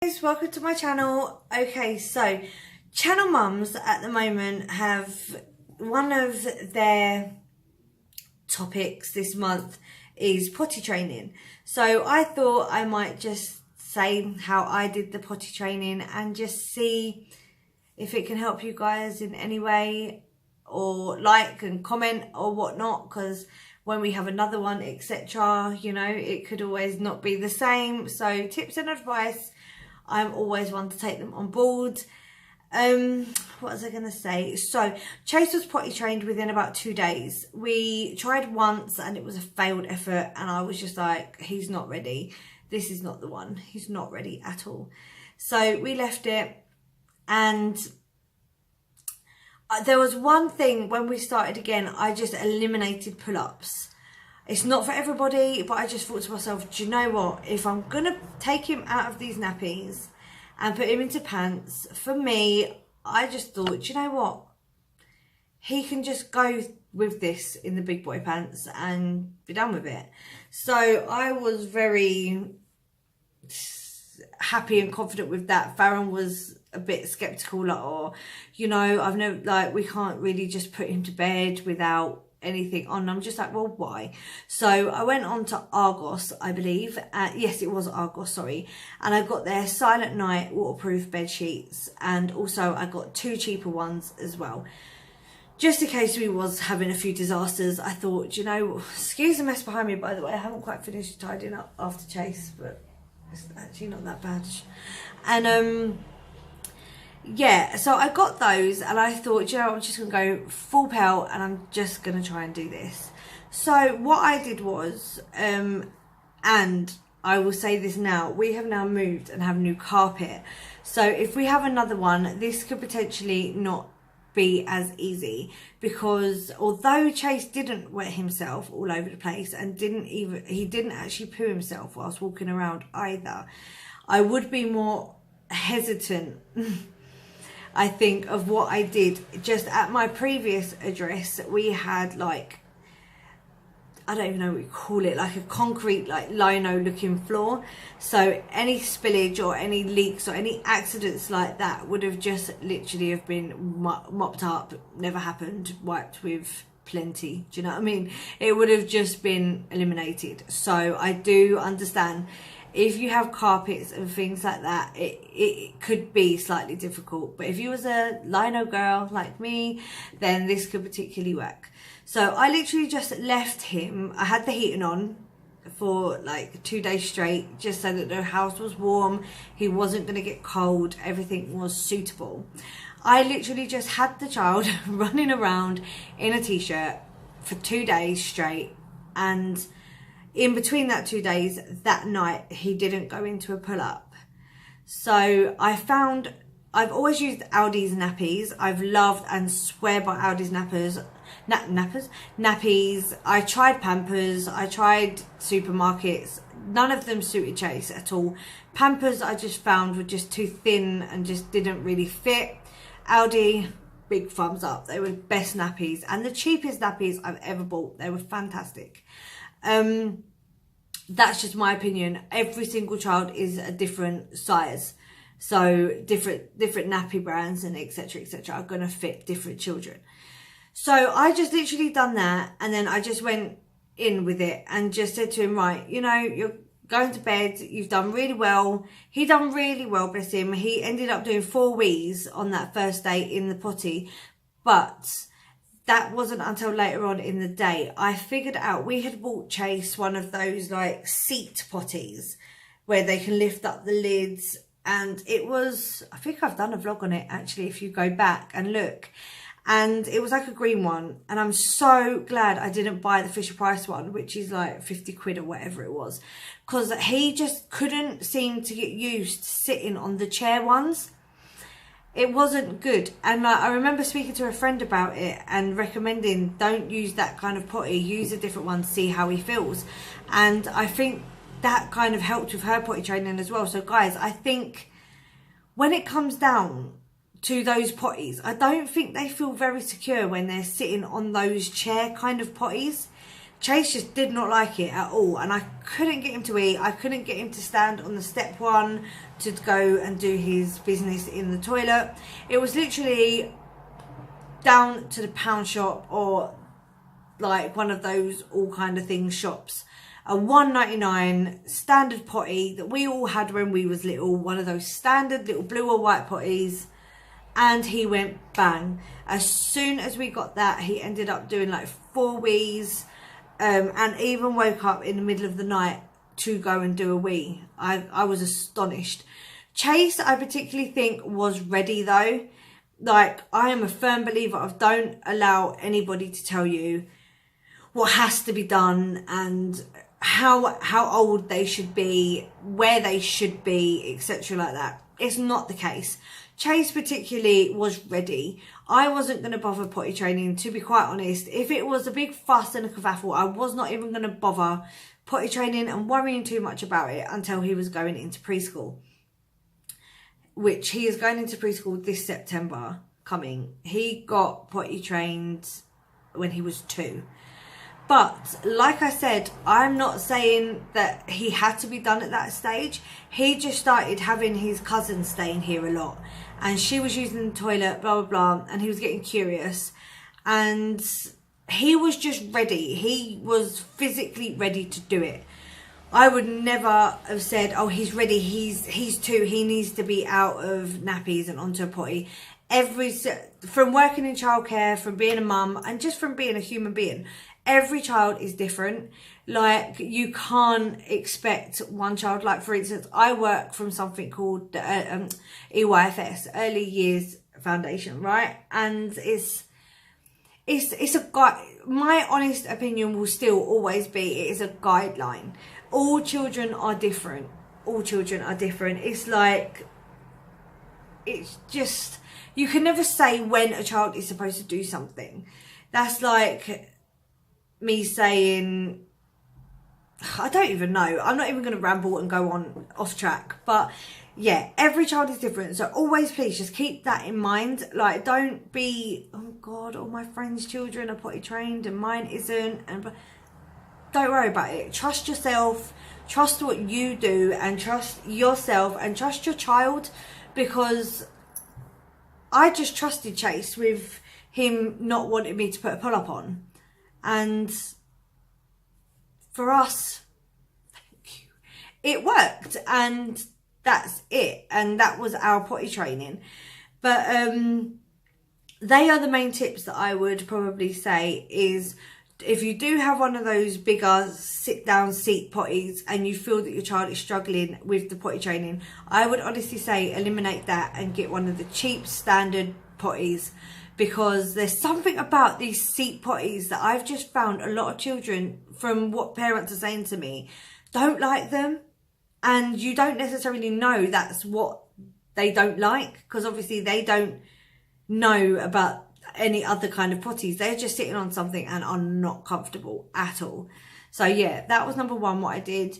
Guys, welcome to my channel. Okay, so channel mums at the moment have one of their topics this month is potty training. So I thought I might just say how I did the potty training and just see if it can help you guys in any way, or like and comment or whatnot, because when we have another one, etc., you know, it could always not be the same. So tips and advice, I'm always one to take them on board. What was I going to say? So Chase was potty trained within about 2 days. We tried once and it was a failed effort, and I was just like, he's not ready. This is not the one. He's not ready at all. So we left it, and there was one thing when we started again, I just eliminated pull-ups. It's not for everybody, but I just thought to myself, do you know what? If I'm going to take him out of these nappies and put him into pants, for me, I just thought, do you know what? He can just go with this in the big boy pants and be done with it. So I was very happy and confident with that. Farron was a bit skeptical, like, oh, you know, I've never, like, we can't really just put him to bed without anything on. I'm just like, well, why? So I went on to Argos, I believe. Yes, it was Argos, sorry. And I got their Silent Night waterproof bed sheets, and also I got 2 cheaper ones as well. Just in case we was having a few disasters, I thought, you know, excuse the mess behind me, by the way. I haven't quite finished tidying up after Chase, but it's actually not that bad. And yeah, so I got those and I thought, you know, I'm just going to go full pelt and I'm just going to try and do this. So what I did was, and I will say this now, we have now moved and have new carpet. So if we have another one, this could potentially not be as easy, because although Chase didn't wet himself all over the place and he didn't actually poo himself whilst walking around either, I would be more hesitant I think of what I did. Just at my previous address, we had, like, I don't even know what you call it, like a concrete, like, lino looking floor. So any spillage or any leaks or any accidents like that would have just literally have been mopped up, never happened, wiped with plenty. Do you know what I mean? It would have just been eliminated. So I do understand if you have carpets and things like that, it could be slightly difficult. But if you was a lino girl like me, then this could particularly work. So I literally just left him. I had the heating on for like 2 days straight, just so that the house was warm. He wasn't going to get cold. Everything was suitable. I literally just had the child running around in a t-shirt for 2 days straight, and in between that 2 days, that night, he didn't go into a pull-up. So I found, I've always used Aldi's nappies. I've loved and swear by Aldi's nappies. I tried Pampers, I tried supermarkets. None of them suited Chase at all. Pampers I just found were just too thin and just didn't really fit. Aldi, big thumbs up. They were best nappies and the cheapest nappies I've ever bought. They were fantastic. That's just my opinion. Every single child is a different size, so different nappy brands and etc are going to fit different children. So I just literally done that, and then I just went in with it and just said to him, right, you know, you're going to bed, you've done really well. He done really well, bless him. He ended up doing 4 wees on that first day in the potty, but that wasn't until later on in the day. I figured out, we had bought Chase one of those like seat potties where they can lift up the lids, and it was, I think I've done a vlog on it actually if you go back and look, and it was like a green one, and I'm so glad I didn't buy the Fisher Price one, which is like 50 quid or whatever it was, because he just couldn't seem to get used to sitting on the chair ones. It wasn't good. And I remember speaking to a friend about it and recommending, don't use that kind of potty, use a different one, see how he feels. And I think that kind of helped with her potty training as well. So guys, I think when it comes down to those potties, I don't think they feel very secure when they're sitting on those chair kind of potties. Chase just did not like it at all, and I couldn't get him to eat. I couldn't get him to stand on the step one to go and do his business in the toilet. It was literally down to the pound shop, or like one of those all kind of things shops. A $1.99 standard potty that we all had when we was little, one of those standard little blue or white potties, and he went bang. As soon as we got that, he ended up doing like 4 wees, and even woke up in the middle of the night to go and do a wee. I was astonished. Chase, I particularly think, was ready though. Like, I am a firm believer of don't allow anybody to tell you what has to be done and how old they should be, where they should be, etc. like that. It's not the case. Chase particularly was ready. I wasn't going to bother potty training, to be quite honest. If it was a big fuss and a kerfuffle, I was not even going to bother potty training and worrying too much about it until he was going into preschool. Which he is going into preschool this September coming. He got potty trained when he was 2. But like I said, I'm not saying that he had to be done at that stage. He just started having his cousin staying here a lot, and she was using the toilet, blah, blah, blah, and he was getting curious, and he was just ready. He was physically ready to do it. I would never have said, oh, he's ready, he's 2, he needs to be out of nappies and onto a potty. From working in childcare, from being a mum, and just from being a human being, every child is different. Like, you can't expect one child. Like, for instance, I work from something called EYFS, Early Years Foundation, right? And it's a guide. My honest opinion will still always be, it is a guideline. All children are different. All children are different. It's like, it's just, you can never say when a child is supposed to do something. That's like me saying, I don't even know. I'm not even going to ramble and go on off track. But yeah, every child is different. So always please just keep that in mind. Like, don't be, oh God, all my friends' children are potty trained and mine isn't. And don't worry about it. Trust yourself. Trust what you do, and trust yourself, and trust your child. Because I just trusted Chase with him not wanting me to put a pull-up on. And for us, thank you, it worked, and that's it. And that was our potty training. But they are the main tips that I would probably say is, if you do have one of those bigger sit-down seat potties and you feel that your child is struggling with the potty training, I would honestly say eliminate that and get one of the cheap standard potties. Because there's something about these seat potties that I've just found a lot of children, from what parents are saying to me, don't like them. And you don't necessarily know that's what they don't like, because obviously they don't know about any other kind of potties. They're just sitting on something and are not comfortable at all. So yeah, that was number 1, what I did.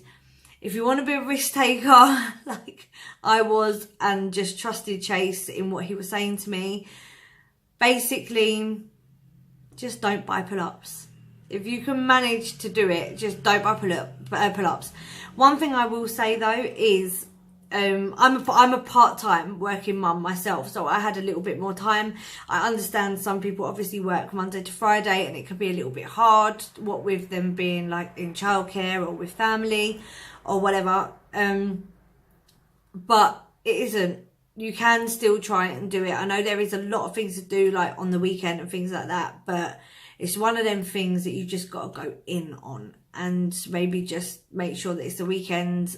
If you want to be a risk taker like I was, and just trusted Chase in what he was saying to me, basically, just don't buy pull-ups. If you can manage to do it, just don't buy pull-ups. One thing I will say though is, I'm a part-time working mum myself, so I had a little bit more time. I understand some people obviously work Monday to Friday, and it can be a little bit hard, what with them being like in childcare or with family or whatever. But it isn't. You can still try it and do it. I know there is a lot of things to do, like on the weekend and things like that, but it's one of them things that you just got to go in on, and maybe just make sure that it's the weekend.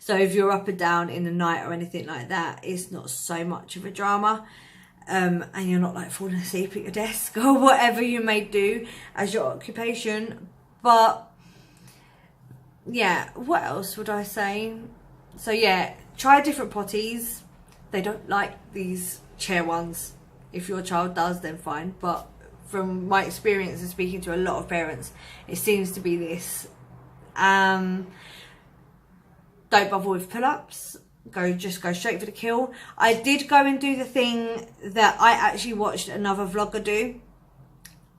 So if you're up and down in the night or anything like that, it's not so much of a drama, and you're not like falling asleep at your desk or whatever you may do as your occupation. But yeah, what else would I say? So yeah, try different potties. They don't like these chair ones. If your child does, then fine. But from my experience and speaking to a lot of parents, it seems to be this. Don't bother with pull-ups. Just go straight for the kill. I did go and do the thing that I actually watched another vlogger do.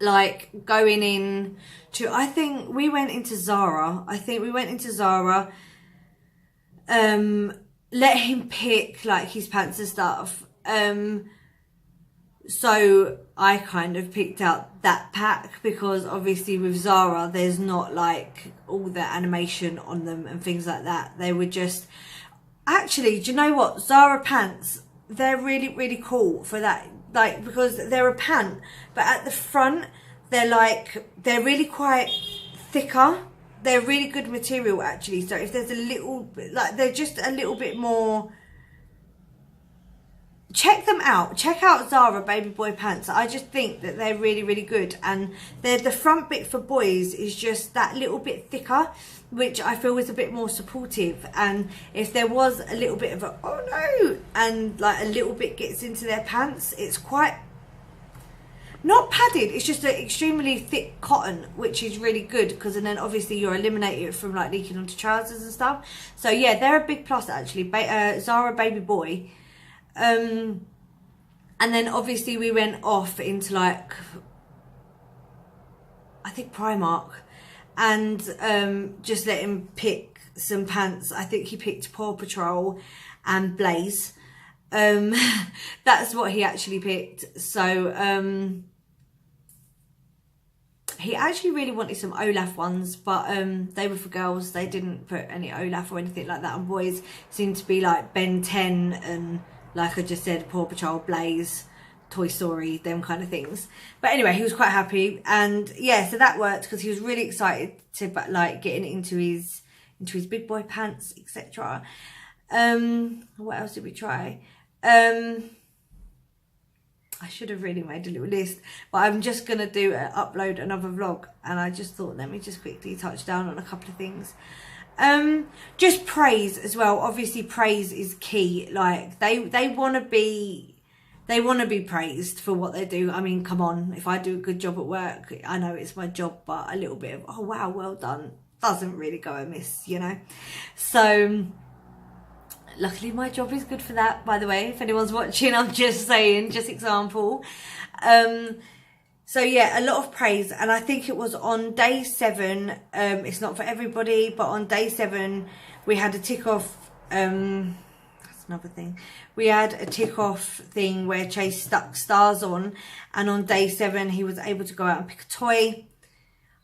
like going in to, I think we went into Zara. Let him pick like his pants and stuff. So I kind of picked out that pack because obviously with Zara there's not like all the animation on them and things like that. They were just, actually, do you know what, Zara pants, they're really, really cool for that, like, because they're a pant but at the front they're really quite thicker. They're really good material actually, so if there's a little, like, they're just a little bit more, check them out. Check out Zara baby boy pants. I just think that they're really, really good, and they're, the front bit for boys is just that little bit thicker, which I feel is a bit more supportive. And if there was a little bit of a, oh no, and like a little bit gets into their pants, it's quite, not padded, it's just an extremely thick cotton, which is really good, because and then obviously you're eliminating it from like leaking onto trousers and stuff. So yeah, they're a big plus actually. Zara baby boy. And then obviously we went off into like, I think Primark, and just let him pick some pants. I think he picked Paw Patrol and Blaze. That's what he actually picked. So he actually really wanted some Olaf ones, but they were for girls. They didn't put any Olaf or anything like that on boys. Seemed to be like Ben 10 and, like I just said, Paw Patrol, Blaze, Toy Story, them kind of things. But anyway, he was quite happy, and yeah, so that worked because he was really excited to like getting into his big boy pants, etc. What else did we try? I should have really made a little list, but I'm just gonna upload another vlog, and I just thought, let me just quickly touch down on a couple of things. Just praise as well. Obviously praise is key. Like they want to be praised for what they do. I mean, come on, if I do a good job at work, I know it's my job, but a little bit of, oh wow, well done, doesn't really go amiss, you know. So luckily my job is good for that, by the way, if anyone's watching. I'm just saying, just example. So yeah, a lot of praise, and I think it was on day 7, it's not for everybody, but on day 7 we had a tick off, that's another thing, we had a tick off thing where Chase stuck stars on, and on day 7 he was able to go out and pick a toy.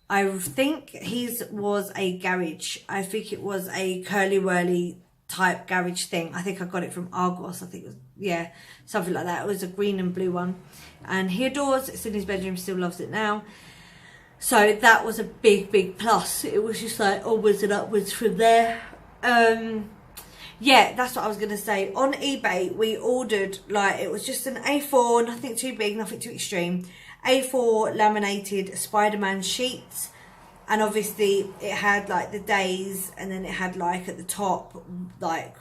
I think his was a garage, I think it was a curly whirly type garage thing. I think I got it from Argos, I think it was, yeah, something like that. It was a green and blue one, and he adores it. It's in his bedroom, still loves it now. So that was a big plus. It was just like onwards and upwards from there. Yeah, that's what I was gonna say. On eBay we ordered, like, it was just an A4, nothing too big, nothing too extreme, A4 laminated Spider-Man sheets. And obviously it had like the days, and then it had like at the top like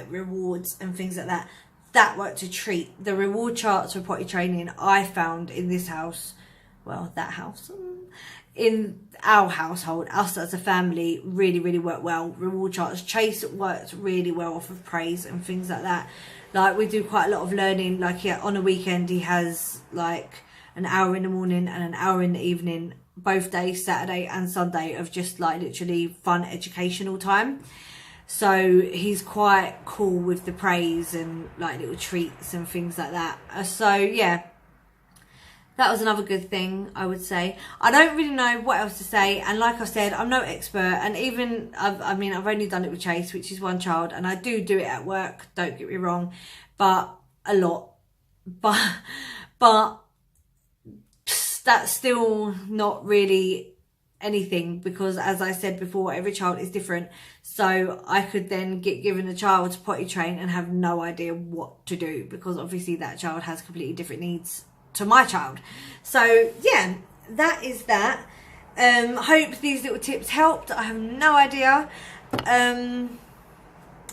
rewards and things like that. That worked a treat. The reward charts for potty training I found in this house, well, that house, in our household, us as a family, really worked well. Reward charts. Chase worked really well off of praise and things like that. Like, we do quite a lot of learning. Like, yeah, on a weekend he has like an hour in the morning and an hour in the evening, both days, Saturday and Sunday, of just like literally fun educational time. So he's quite cool with the praise and like little treats and things like that. So yeah, that was another good thing, I would say. I don't really know what else to say, and like I said, I'm no expert, and even I've only done it with Chase, which is one child, and I do it at work, don't get me wrong, but a lot, but that's still not really anything, because as I said before, every child is different. So I could then get given a child to potty train and have no idea what to do, because obviously that child has completely different needs to my child. So yeah, that is that. Hope these little tips helped. I have no idea.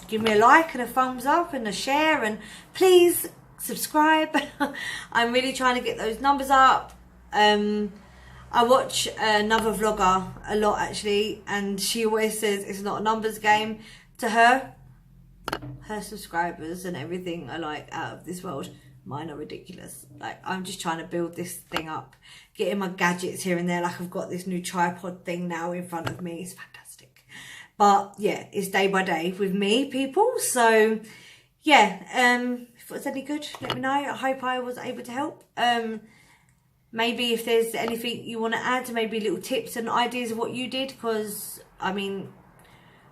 Give me a like and a thumbs up and a share, and please subscribe. I'm really trying to get those numbers up. I watch another vlogger a lot actually, and she always says it's not a numbers game. To her subscribers and everything are like out of this world. mine are ridiculous. Like, I'm just trying to build this thing up, getting my gadgets here and there. Like, I've got this new tripod thing now in front of me. It's fantastic. But yeah, it's day by day with me, people. So yeah, if it was any good, let me know. I hope I was able to help. Maybe if there's anything you want to add, maybe little tips and ideas of what you did, because I mean,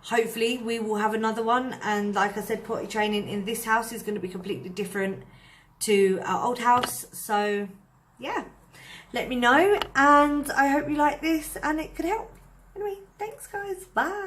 hopefully we will have another one. And like I said, potty training in this house is going to be completely different to our old house. So yeah, let me know, and I hope you like this and it could help. Anyway, thanks guys, bye.